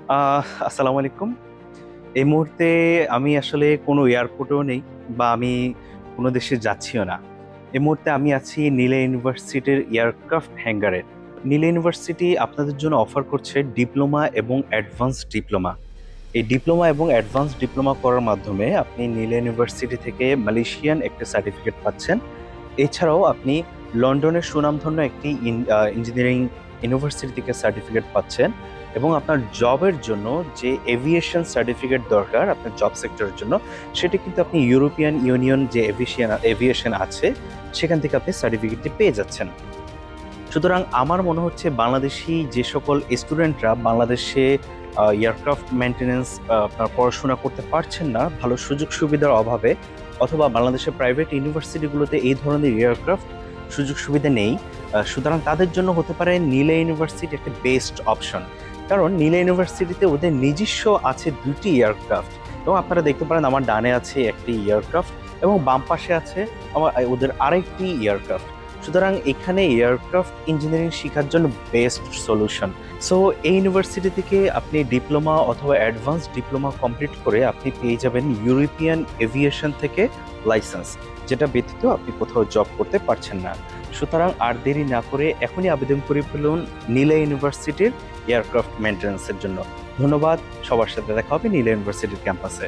আসসালামু আলাইকুম। এই মুহূর্তে আমি আসলে কোনো এয়ারপোর্টেও নেই বা আমি কোনো দেশে যাচ্ছিও না। এই মুহূর্তে আমি আছি নীলা ইউনিভার্সিটির এয়ারক্রাফট হ্যাঙ্গারে। নীলা ইউনিভার্সিটি আপনাদের জন্য অফার করছে ডিপ্লোমা এবং অ্যাডভান্স ডিপ্লোমা। এই ডিপ্লোমা এবং অ্যাডভান্স ডিপ্লোমা করার মাধ্যমে আপনি নীলা ইউনিভার্সিটি থেকে মালয়েশিয়ান একটা সার্টিফিকেট পাচ্ছেন। এছাড়াও আপনি লন্ডনের সুনামধন্য একটি ইঞ্জিনিয়ারিং ইউনিভার্সিটি থেকে সার্টিফিকেট পাচ্ছেন এবং আপনার জবের জন্য যে এভিয়েশন সার্টিফিকেট দরকার আপনার জব সেক্টরের জন্য, সেটা কিন্তু আপনি ইউরোপিয়ান ইউনিয়ন যে এভিয়েশন আছে সেখান থেকে আপনি সার্টিফিকেটটি পেয়ে যাচ্ছেন। সুতরাং আমার মনে হচ্ছে বাংলাদেশি যে সকল স্টুডেন্টরা বাংলাদেশে এয়ারক্রাফট মেনটেন্যান্স আপনার পড়াশোনা করতে পারছেন না ভালো সুযোগ সুবিধার অভাবে, অথবা বাংলাদেশের প্রাইভেট ইউনিভার্সিটিগুলোতে এই ধরনের এয়ারক্রাফট সুযোগ সুবিধা নেই, সুতরাং তাদের জন্য হতে পারে নীলা ইউনিভার্সিটি একটা বেস্ট অপশন। কারণ নীলা ইউনিভার্সিটিতে ওদের নিজস্ব আছে দুটি এয়ারক্রাফট, এবং আপনারা দেখতে পারেন আমার ডানে আছে একটি এয়ারক্রাফট এবং বাম পাশে আছে আমার ওদের আরেকটি এয়ারক্রাফট। সুতরাং এখানে এয়ারক্রাফট ইঞ্জিনিয়ারিং শেখার জন্য বেস্ট সলিউশন। সো এই ইউনিভার্সিটি থেকে আপনি ডিপ্লোমা অথবা অ্যাডভান্স ডিপ্লোমা কমপ্লিট করে আপনি পেয়ে যাবেন ইউরোপিয়ান এভিয়েশন থেকে লাইসেন্স, যেটা ব্যতীত আপনি কোথাও জব করতে পারছেন না। সুতরাং আর দেরি না করে এখনই আবেদন করে ফেলুন নীলা ইউনিভার্সিটির এয়ারক্রাফট মেইনটেন্যান্সের জন্য। ধন্যবাদ। সবার সাথে দেখা হবে নীলা ইউনিভার্সিটির ক্যাম্পাসে।